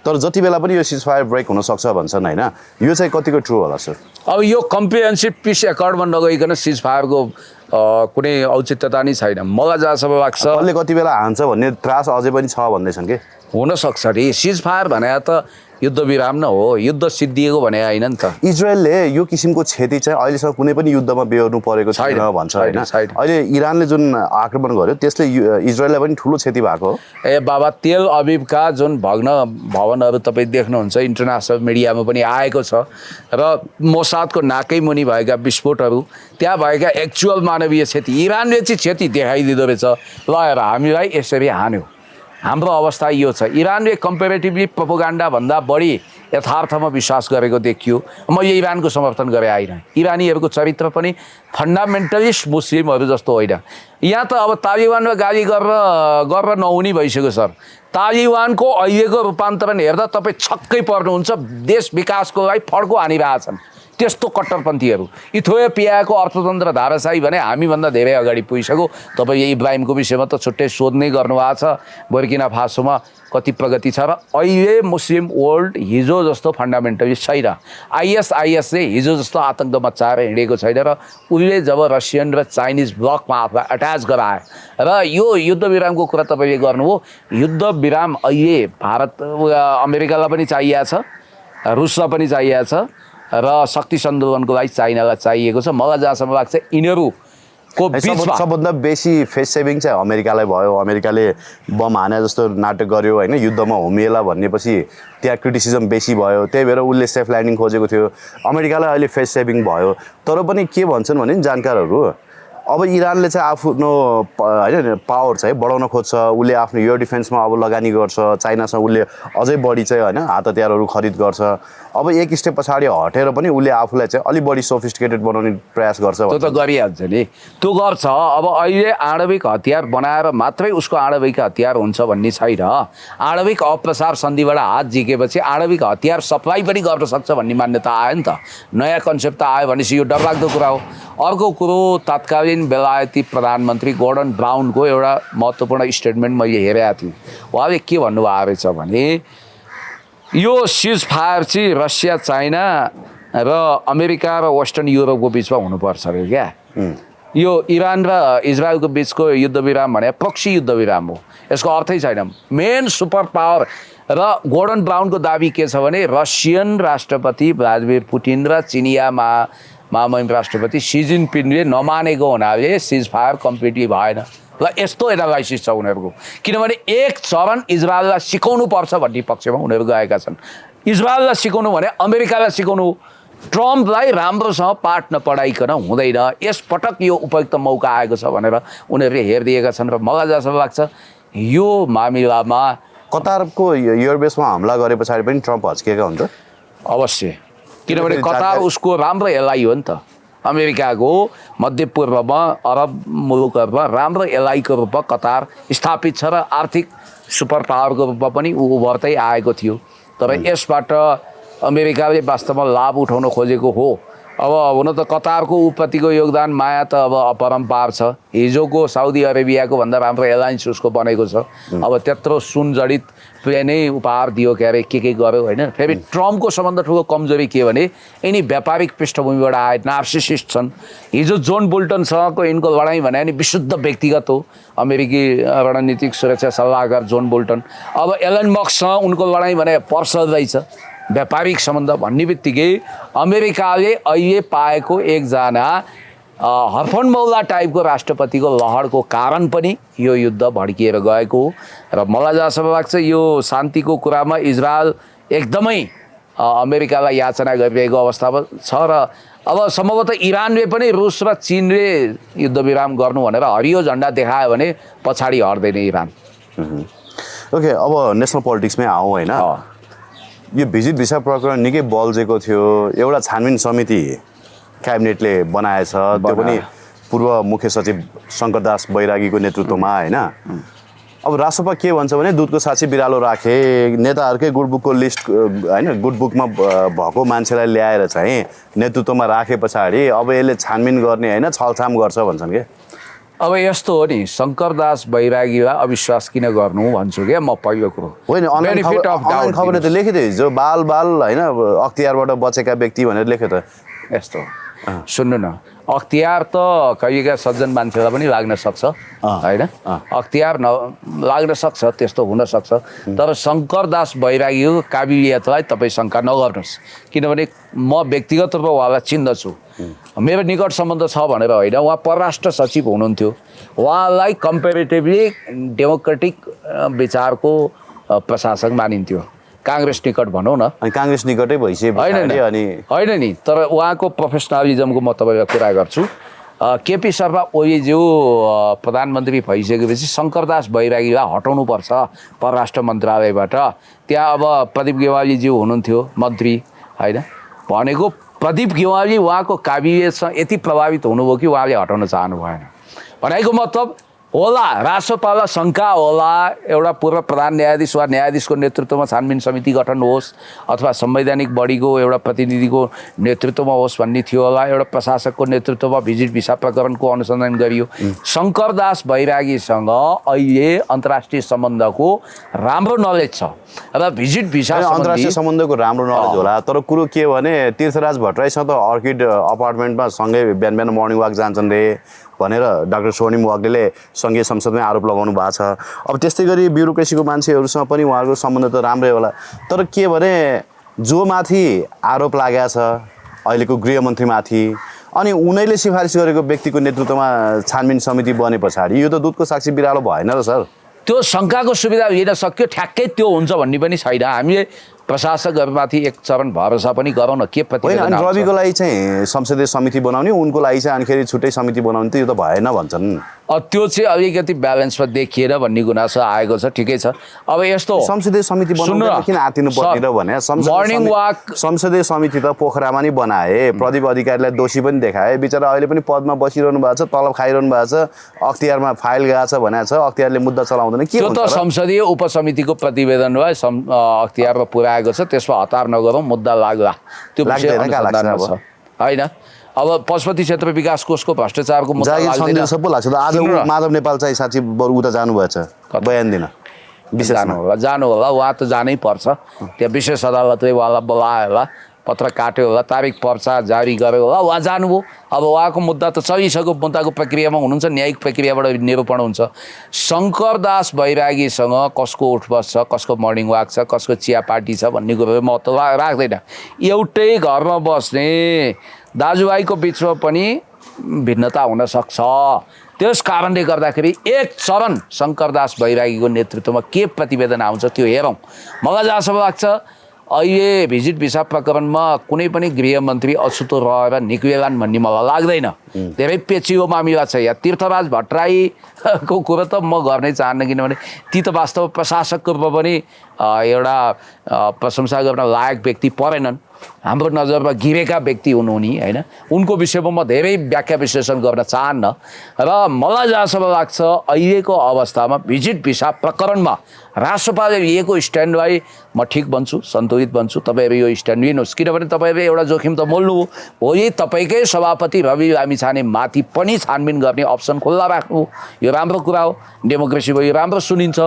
तर जति बेला पनि यो सिज फायर ब्रेक हुनसक्छ भन्छन् होइन, यो चाहिँ कतिको ट्रु होला सर? अब यो कम्प्रिहेन्सिभ पिस एकर्डमा नगइकन सिज फायरको कुनै औचित्यता नै छैन मलाई जहाँसम्म लाग्छ। कसले कति बेला हान्छ भन्ने त्रास अझै पनि छ भन्दैछन् कि हुनसक्छ रे। सिज फायर भने त युद्ध विराम न हो, युद्ध सिद्धिएको भने होइन नि त। इजरायलले यो किसिमको क्षति चाहिँ अहिलेसम्म कुनै पनि युद्धमा बेहोर्नु परेको छैन भन्छ होइन। अहिले इरानले जुन आक्रमण गर्यो त्यसले इजरायललाई पनि ठुलो क्षति भएको हो। ए बाबा, तेल अभिभका जुन भग्न भवनहरू तपाईँ देख्नुहुन्छ, इन्टरनेसनल मिडियामा पनि आएको छ, र मोसादको नाकै मुनि भएका विस्फोटहरू, त्यहाँ भएका एक्चुअल मानवीय क्षति इरानले चाहिँ क्षति देखाइदिँदो रहेछ। ल हेर, हामीलाई यसरी हान्यो, हाम्रो अवस्था यो छ। इरानले कम्पेरेटिभली प्रोपोगान्डाभन्दा बढी यथार्थमा विश्वास गरेको देखियो। म यो इरानको समर्थन गरे होइन, इरानीहरूको चरित्र पनि फन्डामेन्टलिस्ट मुस्लिमहरू जस्तो होइन। यहाँ त अब तालिबानमा गाली गरेर नहुने भइसक्यो सर। तालिबानको अहिलेको रूपान्तरण हेर्दा तपाईँ छक्कै पर्नुहुन्छ। देश विकासको लागि फड्को हानिरहेछन् त्यस्तो कट्टरपन्थीहरू। इथियोपियाको अर्थतन्त्र धाराशाही भने हामीभन्दा धेरै अगाडि पुगिसक्यो। तपाईँ इब्राहिमको विषयमा त छुट्टै सोध्नै गर्नुभएको छ। बुर्किना फासोमा कति प्रगति छ, र अहिले मुस्लिम वर्ल्ड हिजो जस्तो फन्डामेन्टलिस्ट छैन। आइएसले हिजो जस्तो आतङ्क मचाएर हिँडेको छैन, र उसले जब रसियन र चाइनिज ब्लकमा आफूलाई अट्याच गराए र यो युद्ध विरामको कुरा तपाईँले गर्नुभयो। युद्ध विराम अहिले भारत अमेरिकालाई पनि चाहिएको छ, रुसलाई पनि चाहिएको छ, र शक्ति सन्तुलनको लागि चाइनालाई चाहिएको छ। मलाई जहाँसम्म लाग्छ यिनीहरूको बिचमा सबभन्दा बेसी फेस सेभिङ चाहिँ अमेरिकालाई भयो। अमेरिकाले बम हाने जस्तो नाटक गर्यो होइन, युद्धमा होमिएला भन्नेपछि त्यहाँ क्रिटिसिजम बेसी भयो, त्यही भएर उसले सेफ ल्यान्डिङ खोजेको थियो। अमेरिकालाई अहिले फेस सेभिङ भयो। तर पनि के भन्छन् भने जानकारहरू, अब इरानले चाहिँ आफ्नो होइन पावर चाहिँ बढाउन खोज्छ, उसले आफ्नो एयर डिफेन्समा अब लगानी गर्छ, चाइनासँग उसले अझै बढी चाहिँ होइन हात हतियारहरू खरिद गर्छ। अब एक स्टेप पछाडि हटेर पनि उसले आफूलाई चाहिँ अलिक बढी सोफिस्टिकेटेड बनाउने प्रयास गर्छ। त्यो त गरिहाल्छ नि, त्यो गर्छ। अब अहिले आणविक हतियार बनाएर मात्रै उसको आणविक हतियार हुन्छ भन्ने छैन। आणविक अप्रसार सन्धिबाट हात झिकेपछि आणविक हतियार सप्लाई पनि गर्न सक्छ भन्ने मान्यता आयो नि त। नयाँ कन्सेप्ट आयो भनेपछि यो डरलाग्दो कुरा हो। अर्को कुरो, तत्कालीन बेलायती प्रधानमन्त्री गोर्डन ब्राउनको एउटा महत्त्वपूर्ण स्टेटमेन्ट मैले हेरेको थिएँ। उहाँले के भन्नुभएको रहेछ भने यो सिज फायर चाहिँ रसिया, चाइना र अमेरिका र वेस्टर्न युरोपको बिचमा हुनुपर्छ अरे क्या। यो इरान र इजरायलको बिचको युद्ध विराम भने प्रक्सी युद्ध विराम हो। यसको अर्थै छैन। मेन सुपर पावर र गोर्डन ब्राउनको दाबी के छ भने रसियन राष्ट्रपति भ्लादिमिर पुटिन र चिनिया महामहिम राष्ट्रपति सी जिनपिङले नमानेको हुनाले सिज फायर कम्प्लिटली भएन। ल यस्तो एनालाइसिस छ उनीहरूको। किनभने एक चरण इजरायललाई सिकाउनु पर्छ भन्ने पक्षमा उनीहरू गएका छन्। इजरायललाई सिकाउनु भने अमेरिकालाई सिकाउनु, ट्रम्पलाई राम्रोसँग पाठ नपढाइकन हुँदैन। यसपटक यो उपयुक्त मौका आएको छ भनेर उनीहरूले हेरिदिएका छन्। र मलाई जहाँसम्म लाग्छ यो मामिलामा कतारको एयरबेसमा हमला गरे पछाडि पनि ट्रम्प हच्किएका हुन्छ अवश्य। किनभने कतार उसको राम्रो एलआई हो नि त। अमेरिकाको मध्यपूर्वमा अरब मुलुकहरूमा राम्रो एलआईको रूपमा कतार स्थापित छ, र आर्थिक सुपर पावरको रूपमा पनि ऊ उभर्दै आएको थियो। तर यसबाट अमेरिकाले वास्तवमा लाभ उठाउन खोजेको हो। अब हुन त कतारको उप्रतिको योगदान माया त अब अपरम्पार छ। हिजोको साउदी अरेबियाको भन्दा राम्रो एलायन्स उसको बनेको छ। अब त्यत्रो सुन जडित प्लेनै उपहार दियो के अरे के गर्यो होइन। फेरि ट्रम्पको सबभन्दा ठुलो कमजोरी के भने यिनी व्यापारिक पृष्ठभूमिबाट आए, नार्सिसिस्ट छन्। हिजो जोन बोल्टनसँगको यिनको लडाइँ भने नि विशुद्ध व्यक्तिगत हो। अमेरिकी रणनीतिक सुरक्षा सल्लाहकार जोन बोल्टन। अब एलन मस्कसँग उनको लडाइँ भने पर्सनल रहेछ, व्यापारिक सम्बन्ध भन्ने बित्तिकै अमेरिकाले अहिले पाएको एकजना हरफनमौला टाइपको राष्ट्रपतिको लहरको कारण पनि यो युद्ध भड्किएर गएको हो र मलाई जहाँसम्म लाग्छ यो शान्तिको कुरामा इजरायल एकदमै अमेरिकालाई याचना गरिरहेको अवस्थामा छ र अब सम्भवतः इरानले पनि रुस र चीनले युद्धविराम गर्नु भनेर हरियो झन्डा देखायो भने पछाडि हट्दैन इरान। ओके, अब नेसनल पोलिटिक्समै आउँ होइन। यो भिजिट भिसा प्रकरण निकै बल्झेको थियो। एउटा छानबिन समिति क्याबिनेटले बनाएछ, त्यो पनि पूर्व मुख्य सचिव शङ्करदास बैरागीको नेतृत्वमा होइन। अब रासोपा के भन्छ भने दुधको साक्षी बिरालो राखे, नेताहरूकै गुडबुकको लिस्ट होइन, गुडबुकमा भएको मान्छेलाई ल्याएर चाहिँ नेतृत्वमा राखे पछाडि अब यसले छानबिन गर्ने होइन, छलछाम गर्छ भन्छन् के। अब यस्तो हो नि, शङ्करदास बैरागीलाई अविश्वास किन गर्नु भन्छु क्या म पहिलो कुरो। होइन, अनलाइन खबरले त लेख्यो थियो हिजो बाल होइन अख्तियारबाट बचेका व्यक्ति भनेर लेख्यो त। यस्तो सुन्नु न, अख्तियार त कहिलेका सज्जन मान्छेलाई पनि लाग्न सक्छ होइन, अख्तियार लाग्न सक्छ, त्यस्तो हुनसक्छ। तर शङ्करदास बैरागीको काबिलियतलाई तपाईँ शङ्का नगर्नुहोस्, किनभने म व्यक्तिगत रूपमा उहाँलाई चिन्दछु। मेरो निकट सम्बन्ध छ भनेर होइन, उहाँ परराष्ट्र सचिव हुनुहुन्थ्यो। उहाँलाई कम्पेरिटिभली डेमोक्रेटिक विचारको प्रशासक मानिन्थ्यो, काङ्ग्रेस निकट भनौँ न। अनि काङ्ग्रेस निकटै भइसक्यो होइन नि, तर उहाँको प्रोफेसनलिजमको म तपाईँलाई कुरा गर्छु। केपी शर्मा ओलीज्यू प्रधानमन्त्री भइसकेपछि शङ्करदास बैरागीलाई हटाउनुपर्छ परराष्ट्र मन्त्रालयबाट। त्यहाँ अब प्रदीप गेवालीज्यू हुनुहुन्थ्यो मन्त्री होइन, भनेको प्रदीप गेवाली उहाँको काबिलियतसँग यति प्रभावित हुनुभयो कि उहाँले हटाउन चाहनु भएन। भनेको मतलब होला राष्ट्रपाललाई शङ्का होला एउटा पूर्व प्रधान न्यायाधीश वा न्यायाधीशको नेतृत्वमा छानबिन समिति गठन होस् अथवा संवैधानिक बडीको एउटा प्रतिनिधिको नेतृत्वमा होस् भन्ने थियो होला। एउटा प्रशासकको नेतृत्वमा भिजिट भिसा प्रकरणको अनुसन्धान गरियो। शङ्करदास बैरागीसँग अहिले अन्तर्राष्ट्रिय सम्बन्धको राम्रो नलेज छ र भिजिट भिसा अन्तर्राष्ट्रिय सम्बन्धको राम्रो नलेज होला। तर कुरो के भने तीर्थराज भट्टराईसँग त अर्किड अपार्टमेन्टमा सँगै बिहान बिहान मर्निङ वाक जान्छन् रे भनेर डाक्टर स्वर्णिम वाग्लेले सङ्घीय संसदमै आरोप लगाउनु भएको छ। अब त्यस्तै गरी ब्युरोक्रेसीको मान्छेहरूसँग पनि उहाँहरूको सम्बन्ध त राम्रै होला। तर के भने जो माथि आरोप लागेको छ अहिलेको गृहमन्त्रीमाथि, अनि उनीहरूले सिफारिस गरेको व्यक्तिको नेतृत्वमा छानबिन समिति बने पछाडि यो त दुधको साक्षी बिरालो भएन र सर। त्यो शङ्काको सुविधा लिन सक्यो, ठ्याक्कै त्यो हुन्छ भन्ने पनि छैन। हामीले प्रशासकहरूमाथि एक चरण भरोसा पनि गरौँ न के प्रतिवेदन आउँछ। रविको लागि चाहिँ संसदीय समिति बनाउने, उनको लागि चाहिँ अनिखेरि छुट्टै समिति बनाउने, त यो त भएन भन्छन्। त्यो चाहिँ अलिकति ब्यालेन्समा देखिएर भन्ने गुनासो आएको छ, ठिकै छ। अब यस्तो संसदीय समिति बनाउनु किन आतिनु पर्ने र भने मर्निङ वाक संसदीय समिति त पोखरामा नि बनाए, प्रदीप अधिकारीलाई दोषी पनि देखाए, बिचरा अहिले पनि पदमा बसिरहनु भएको छ, तलब खाइरहनु भएको छ, अख्तियारमा फाइल गएको छ भनेको छ, अख्तियारले मुद्दा चलाउँदैन के त्यो त संसदीय उपसमितिको प्रतिवेदनलाई अख्तियारमा पुर्याएको छ, त्यसमा हतार नगरौँ, मुद्दा लाग्ला, त्यो विषय अनुसन्धानमा छ होइन। अब पशुपति क्षेत्र विकास कोषको भ्रष्टाचारको मुद्दा लाग्दैन सबै लाग्छ। आज माधव नेपाल चाहिँ साँच्ची बरु उता जानुभएछ बयान दिन, जानु होला, उहाँ त जानै पर्छ। त्यहाँ विशेष अदालतले उहाँलाई बोलायो होला, पत्र काट्यो होला, तारिक पर्चा जारी गर्यो होला, उहाँ जानुभयो। अब उहाँको मुद्दा त चलिसक्यो, मुद्दाको प्रक्रियामा हुनुहुन्छ, न्यायिक प्रक्रियाबाट निरूपण हुन्छ। शङ्करदास बैरागीसँग कसको उठबस छ, कसको मर्निङ वाक छ, कसको चिया पार्टी छ भन्ने कुरो महत्त्व राख्दैन। एउटै घरमा बस्ने दाजुभाइको बिचमा पनि भिन्नता हुनसक्छ। त्यस कारणले गर्दाखेरि एक चरण शङ्करदास बैरागीको नेतृत्वमा के प्रतिवेदन आउँछ त्यो हेरौँ। मलाई जहाँसम्म लाग्छ अहिले भिजिट भिसा प्रकरणमा कुनै पनि गृहमन्त्री अछुतो रहेर निक्लेलान् भन्ने मलाई लाग्दैन। धेरै पेचियो मामिला छ यहाँ। तीर्थराज भट्टराईको कुरो त म गर्नै चाहन्न, किनभने ती त वास्तव प्रशासकको रूपमा पनि एउटा प्रशंसा गर्न लायक व्यक्ति परेनन्, हाम्रो नजरमा गिरेका व्यक्ति हुनु नि होइन। उनको विषयमा म धेरै व्याख्या विश्लेषण गर्न चाहन्न र मलाई जहाँसम्म लाग्छ अहिलेको अवस्थामा भिजिट भिसा प्रकरणमा राष्ट्रपालले लिएको स्ट्यान्डलाई म ठिक भन्छु, सन्तुलित भन्छु। तपाईँहरू यो स्ट्यान्ड लिनुहोस्, किनभने तपाईँहरूले एउटा जोखिम त मोल्नु हो। भोलि तपाईँकै सभापति रवि लामिछाने माथि पनि छानबिन गर्ने अप्सन खुल्ला राख्नु, यो राम्रो कुरा हो। डेमोक्रेसी भयो, राम्रो सुनिन्छ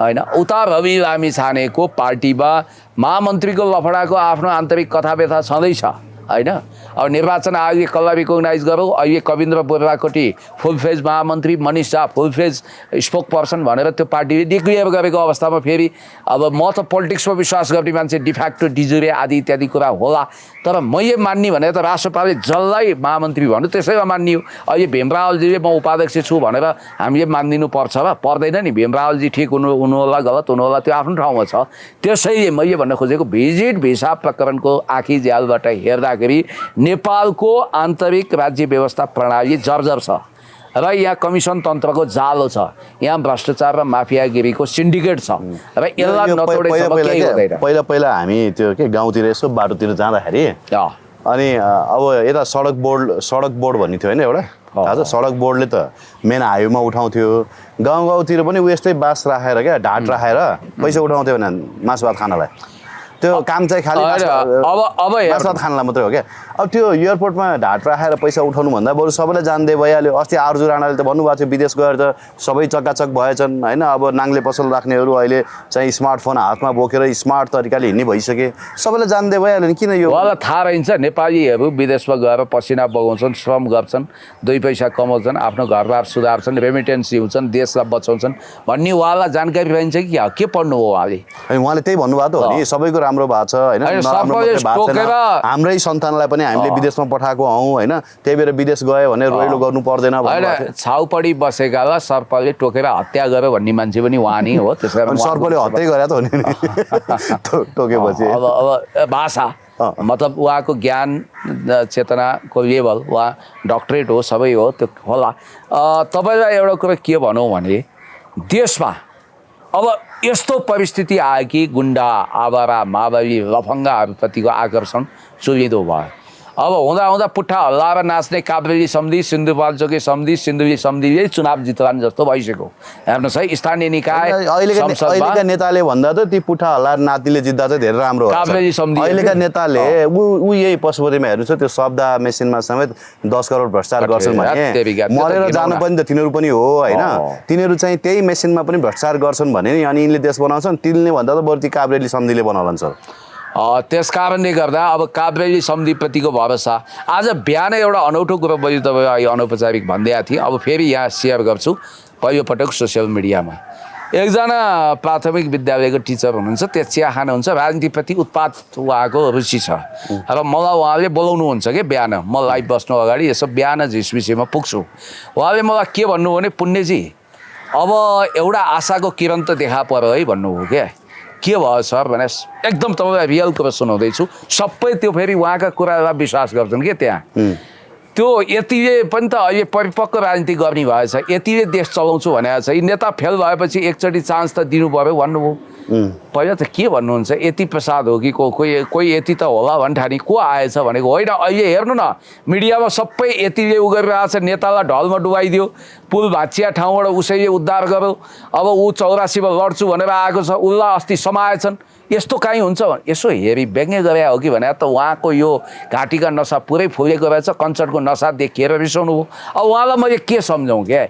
होइन। उता रवि लामिछानेको पार्टीमा महामन्त्रीको लफडाको आफ्नो आन्तरिक कथा व्यथा छँदैछ होइन। अब निर्वाचन आयोगले कसलाई रिकगनाइज गरौँ, अहिले कविन्द्र बोराकोटी फुल फेज महामन्त्री, मनिष झा फुल फेज स्पोक पर्सन भनेर त्यो पार्टीले डिक्लेयर गरेको अवस्थामा फेरि अब म त पोलिटिक्समा विश्वास गर्ने मान्छे, डिफ्याक्टो डिजुरे आदि इत्यादि कुरा होला, तर मैले मान्ने भने त राष्ट्रपालले जसलाई महामन्त्री भन्नु त्यसैमा मानियो। अहिले भीमरावलजीले म उपाध्यक्ष छु भनेर हामीले मानिदिनु पर्छ र पर्दैन नि। भीमरावलजी ठिक हुनु होला गलत हुनु होला त्यो आफ्नो ठाउँमा छ। त्यसैले मैले भन्न खोजेको भिजिट भिसा प्रकरणको आँखी झ्यालबाट हेर्दाखेरि नेपालको आन्तरिक राज्य व्यवस्था प्रणाली जर्जर छ र यहाँ कमिसन तन्त्रको जालो छ, यहाँ भ्रष्टाचार र माफियागिरीको सिन्डिकेट छ र यसलाई नतोडेसम्म केही हुँदैन। पहिला हामी त्यो के गाउँतिर यसो बाटोतिर जाँदाखेरि अनि अब यता सडक बोर्ड भन्ने थियो होइन एउटा, थाहा छ? सडक बोर्डले त मेन हाइवेमा उठाउँथ्यो, गाउँतिर पनि यस्तै बाँस राखेर क्या ढाट राखेर पैसा उठाउँथ्यो भने मासु भात खानलाई। त्यो काम चाहिँ खालि मासु भात खानलाई मात्रै हो क्या। अब त्यो एयरपोर्टमा ढाट राखेर पैसा उठाउनु भन्दा बरु सबैलाई जान्दै भइहाल्यो। अस्ति आर्जु राणाले त भन्नुभएको थियो विदेश गएर त सबै चकाचक भएछन् होइन। अब नाङ्ले पसल राख्नेहरू अहिले चाहिँ स्मार्टफोन हातमा बोकेर स्मार्ट तरिकाले हिँड्ने भइसके, सबैलाई जान्दै भइहाल्यो नि। किन यो मलाई थाहा रहन्छ नेपालीहरू विदेशमा गएर पसिना बगाउँछन्, श्रम गर्छन्, 2 पैसा कमाउँछन्, आफ्नो घरबार सुधार्छन्, रेमिटेन्स दिउँछन्, देशलाई बचाउँछन् भन्ने उहाँलाई जानकारी रहन्छ कि के पढ्नु हो उहाँले? उहाँले त्यही भन्नुभएको हो नि, सबैको राम्रो भएको छ होइन, हाम्रै सन्तानलाई पनि हामीले विदेशमा पठाएको हौँ होइन, त्यही भएर विदेश गयो भने रोइलो गर्नु पर्दैन भनेर छाउपडी बसेकालाई सर्पले टोकेर हत्या गर्यो भन्ने मान्छे पनि उहाँ नै हो। त्यस कारण सर्पले हत्या गरे त हो नि टोकेपछि। अब भाषा मतलब उहाँको ज्ञान चेतनाको लेभल, उहाँ डक्टरेट हो, सबै हो, त्यो होला। तपाईँलाई एउटा कुरा के भनौँ भने देशमा अब यस्तो परिस्थिति आयो कि गुन्डा आवारा माओवादी लफङ्गाहरूप्रतिको आकर्षण चुलिदो भयो। अब हुँदा पुट्ठा हल्लाएर नाच्ने काभ्रेली समिति, सिन्धुपाल्चोकी समिति, सिन्धुली समितिले चुनाव जित्लान् जस्तो भइसक्यो। हेर्नुहोस् है, स्थानीय निकाय अहिलेका नेताले भन्दा त ती पुट्ठा हल्लाएर नातिले जित्दा चाहिँ धेरै राम्रो हो। काभ्रेली समिति अहिलेका नेताले ऊ यही पशुपतिमा हेर्नुहोस् त्यो शब्द मेसिनमा समेत 10 करोड भ्रष्टाचार गर्छन् भने मरेर जानु पनि त तिनीहरू पनि हो होइन। तिनीहरू चाहिँ त्यही मेसिनमा पनि भ्रष्टाचार गर्छन् भने नि अनि यिनले देश बनाउँछन्, तिनले भन्दा त बरु ती काभ्रेली समितिले बनाउलान् सर। त्यस कारणले गर्दा अब काभ्रेली समितिप्रतिको भरोसा। आज बिहान एउटा अनौठो कुरो मैले तपाईँ अनौपचारिक भनिदिएको थिएँ, अब फेरि यहाँ सेयर गर्छु। पहिलोपटक सोसियल मिडियामा एकजना प्राथमिक विद्यालयको टिचर हुनुहुन्छ, त्यो चिया खानुहुन्छ, राजनीतिप्रति उत्पात उहाँको रुचि छ र मलाई उहाँले बोलाउनुहुन्छ कि बिहान म लाइभ बस्नु अगाडि यसो बिहान झिसमिसेमा पुग्छु। उहाँले मलाई के भन्नु भने पुण्यजी अब एउटा आशाको किरण त देखा पर्यो है भन्नुभयो क्या। के भयो सर भने एकदम तपाईँलाई रियल कुरा सुनाउँदैछु, सबै त्यो फेरि उहाँका कुरालाई विश्वास गर्छन् कि त्यहाँ। त्यो यतिले पनि त अहिले परिपक्व राजनीति गर्ने भएछ, यतिले देश चलाउँछु भनेको छ। यी नेता फेल भएपछि एकचोटि चान्स त दिनु पऱ्यो भन्नुभयो। पहिला त के भन्नुहुन्छ, यति प्रसाद हो कि कोही यति त होला भन्ठानी को आएछ भनेको होइन। अहिले हेर्नु न मिडियामा सबै यतिले उ गरिरहेको छ, नेतालाई ढलमा डुबाइदियो, पुल भाँचिया ठाउँबाट उसैले उद्धार गर्यो, अब ऊ 84मा लड्छु भनेर आएको छ, उसलाई अस्ति समाएछन्। यस्तो काहीँ हुन्छ यसो हेरी व्यङ्ग्य गरे हो कि भने त उहाँको यो घाँटीका नसा पुरै फुलेको रहेछ, कन्सर्टको नसा देखिएर रिसाउनु भयो। अब उहाँलाई मैले के सम्झाउँ क्या,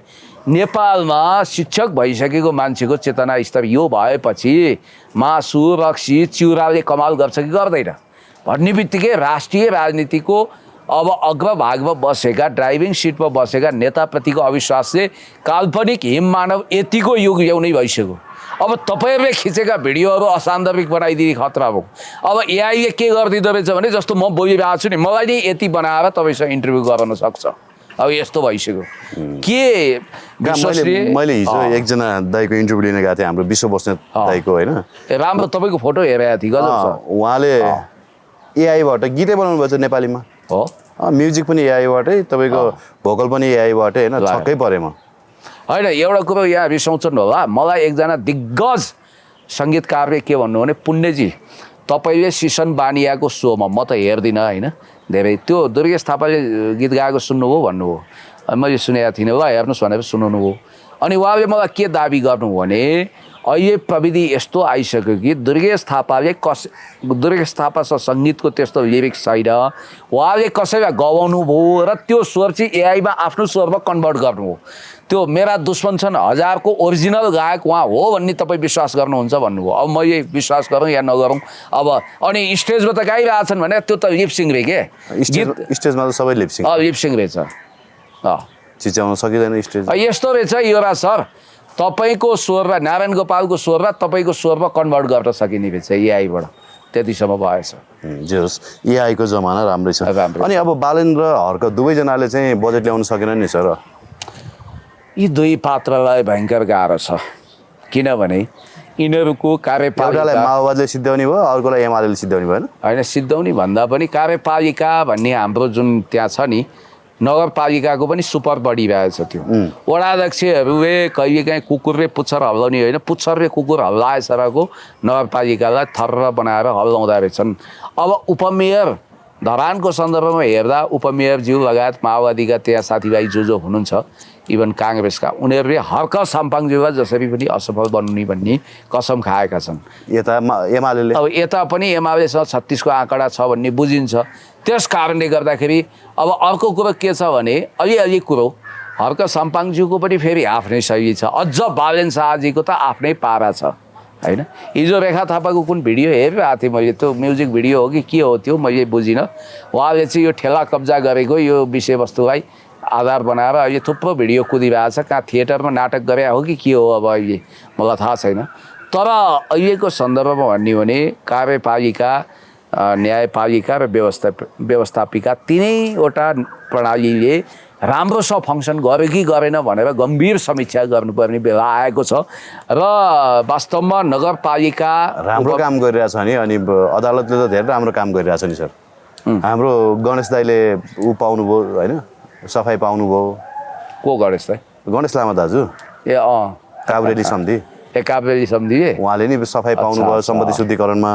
नेपालमा शिक्षक भइसकेको मान्छेको चेतना स्तर यो भएपछि मासु रक्सी चिउराले कमाल गर्छ कि गर्दैन भन्ने बित्तिकै राष्ट्रिय राजनीतिको अब अग्रभागमा बसेका, ड्राइभिङ सिटमा बसेका नेताप्रतिको अविश्वासले काल्पनिक हिम मानव यतिको युग ल्याउनै भइसक्यो। अब तपाईँहरूले खिचेका भिडियोहरू असान्दर्भिक बनाइदिने खतरा भयो। अब एआईले के गरिदिँदो रहेछ भने जस्तो म बोलिरहेको छु नि, मलाई नै यति बनाएर तपाईँसँग इन्टरभ्यू गराउन सक्छ। अब यस्तो भइसक्यो के मैले हिजो एकजना दाइको इन्टरभ्यू लिन गएको थिएँ, हाम्रो विश्व बस्नेत दाइको होइन। राम्रो तपाईँको फोटो हेरेको थिएँ, गजब छ। उहाँले एआईबाट गीतै बनाउनु भएको छ नेपालीमा हो, म्युजिक पनि एआईबाटै, तपाईँको भोकल पनि एआईबाटै होइन, छक्कै परेँ म। होइन एउटा कुरो यहाँ रिसाउँछन् होला, मलाई एकजना दिग्गज सङ्गीतकारले के भन्नु भने पुण्यजी तपाईँले सिसन बानियाको सोमा म त हेर्दिनँ होइन धेरै, त्यो दुर्गेश थापाले गीत गाएको सुन्नुभयो भन्नुभयो। मैले सुनेको थिइनँ, ल हेर्नुहोस् भनेर सुनाउनु भयो। अनि उहाँले मलाई के दाबी गर्नु भने अहिले प्रविधि यस्तो आइसक्यो कि दुर्गेश थापासँग सङ्गीतको त्यस्तो लिरिक्स छैन, उहाँले कसैलाई गवाउनु भयो र त्यो स्वर चाहिँ एआईमा आफ्नो स्वरमा कन्भर्ट गर्नु हो। त्यो मेरा दुश्मन छन् हजारको ओरिजिनल गायक उहाँ हो भन्ने तपाईँ विश्वास गर्नुहुन्छ भन्नुभयो। अब मैले विश्वास गरौँ या नगरौँ, अब अनि स्टेजमा त गाइरहेछन् भने त्यो त लिपसिङ रे के, स्टेजमा त सबै लिपसिङ लिपसिङ रहेछ। चिच्याउन सकिँदैन स्टेज। यस्तो रहेछ युवराज सर, तपाईँको स्वरमा नारायण गोपालको स्वरमा तपाईँको स्वरमा कन्भर्ट गर्न सकिने रहेछ एआईबाट, त्यतिसम्म भएछ। जे होस् एआईको जमाना राम्रै छ। अनि अब बालेन र हर्क दुवैजनाले चाहिँ बजेट ल्याउन सकेन नि सर। यी दुई पात्रलाई भयङ्कर गाह्रो छ, किनभने यिनीहरूको कार्यपालिका एउटालाई माओवादीले सिद्ध्याउने भयो, अर्कोलाई एमाले सिद्ध्याउने भएन। होइन सिद्ध्याउने भन्दा पनि कार्यपालिका भन्ने हाम्रो जुन त्यहाँ छ नि, नगरपालिकाको पनि सुपर बढिरहेछ। त्यो वडाध्यक्षहरूले कहिलेकाहीँ कुकुरले पुच्छर हल्लाउने होइन, पुच्छरले कुकुर हल्लाएसरको नगरपालिकालाई थर्र बनाएर हल्लाउँदा रहेछन्। अब उपमेयर धरानको सन्दर्भमा हेर्दा उपमेयरज्यू लगायत माओवादीका त्यहाँ साथीभाइ जो हुनुहुन्छ, इभन काङ्ग्रेसका, उनीहरूले हर्क साम्पाङज्यूलाई जसरी पनि असफल बन्ने भन्ने कसम खाएका छन्। यता एमाले अब यता पनि एमालेसँग 36को आँकडा छ भन्ने बुझिन्छ। त्यस कारणले गर्दाखेरि अब अर्को कुरो के छ भने अलि कुरो हर्क साम्पाङज्यूको पनि फेरि आफ्नै शैली छ, अझ बालेन शाहजीको त आफ्नै पारा छ होइन। हिजो रेखा थापाको कुन भिडियो हेरिरहेको थिएँ मैले, त्यो म्युजिक भिडियो हो कि के हो त्यो मैले बुझिनँ। उहाँले चाहिँ यो ठेला कब्जा गरेको यो विषयवस्तुलाई आधार बनाएर अहिले थुप्रो भिडियो कुदिरहेको छ, कहाँ थिएटरमा नाटक गरे हो कि के हो अब अहिले मलाई थाहा छैन। तर अहिलेको सन्दर्भमा भन्ने हो भने कार्यपालिका, न्यायपालिका र व्यवस्थापिका तीनैवटा प्रणालीले राम्रोसँग फङ्सन गर्यो कि गरेन भनेर गम्भीर समीक्षा गर्नुपर्ने बेला आएको छ। र वास्तवमा नगरपालिका राम्रो काम गरिरहेछ नि, अनि अदालतले त धेरै राम्रो काम गरिरहेछ नि सर। हाम्रो गणेश दाईले पाउनुभयो होइन, सफाइ पाउनुभयो। को गणेश दाई? गणेश लामा दाजु, ए काभ्रेली सम्धि, काभ्रेली सम्धिले उहाँले नि सफाइ पाउनुभयो सम्पत्ति शुद्धिकरणमा।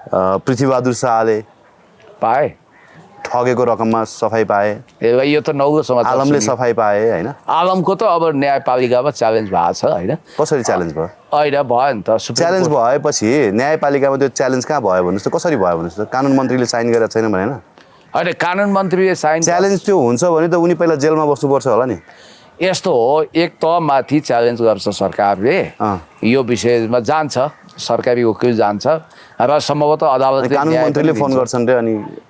पृथ्वीबहादुर शाहले पाए, ठगेको रकममा सफाइ पाए। यो त नौलो समाचार। आलमले सफाइ पाए होइन। आलमको त अब न्यायपालिकामा च्यालेन्ज भएको छ होइन। कसरी च्यालेन्ज भयो? होइन भयो नि त, च्यालेन्ज भएपछि न्यायपालिकामा त्यो च्यालेन्ज कहाँ भयो भन्नुहोस् त, कसरी भयो भन्नुहोस् त? कानुन मन्त्रीले साइन गरेको छैन भनेन? होइन, कानुन मन्त्रीले साइन, च्यालेन्ज त्यो हुन्छ भने त उनी पहिला जेलमा बस्नुपर्छ होला नि। यस्तो हो, एक त माथि च्यालेन्ज गर्छ सरकारले, यो विषयमा जान्छ, सरकारी वकिल जान्छ र सम्भवतः अदालतले कानुन मन्त्रीले फोन गर्छन् रे,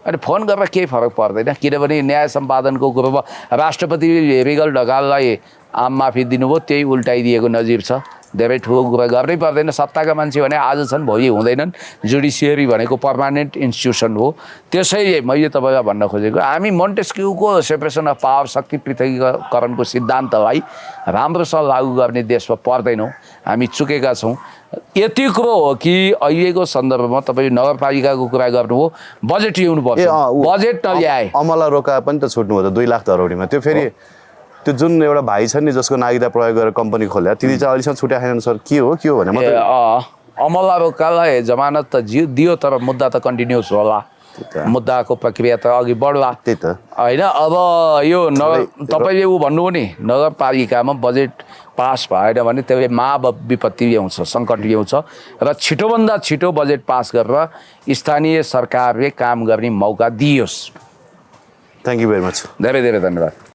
अनि फोन गरेर केही फरक पर्दैन, किनभने न्याय सम्पादनको कुरोमा राष्ट्रपतिले रिगल ढकाललाई आम माफी दिनुभयो, त्यही उल्टाइदिएको नजिर छ। धेरै ठुलो कुरा गर्नै पर्दैन, सत्ताका मान्छे भने आज छन् भोलि हुँदैनन्। जुडिसियरी भनेको पर्मानेन्ट इन्स्टिट्युसन हो। त्यसैले मैले तपाईँलाई भन्न खोजेको, हामी मोन्टेस्क्यूको सेपरेसन अफ पावर, शक्ति पृथकीकरणको सिद्धान्तलाई राम्रोसँग लागू गर्ने देशमा पर्दैनौँ, हामी चुकेका छौँ। यति कुरो हो कि अहिलेको सन्दर्भमा तपाईँ नगरपालिकाको कुरा गर्नुभयो, बजेट ल्याउनुपर्छ, बजेट नल्याए अमला रोका पनि त छुट्नु हो त 2 लाख दरौडीमा। त्यो फेरि त्यो जुन एउटा भाइ छन् नि जसको नागरिकता प्रयोग गरेर कम्पनी खोल्या, तिनी चाहिँ अहिलेसम्म छुट्या छैनन् सर। के हो भने अमला रोकालाई जमानत त दियो, तर मुद्दा त कन्टिन्युस होला, मुद्दाको प्रक्रिया त अघि बढ्ला, त्यही त होइन। अब यो तपाईँले भन्नुभयो नि, नगरपालिकामा बजेट पास भएन भने त्यसले महाविपत्ति ल्याउँछ, सङ्कट ल्याउँछ र छिटोभन्दा छिटो बजेट पास गरेर स्थानीय सरकारले काम गर्ने मौका दियोस्। Thank you very much. धेरै धेरै धन्यवाद।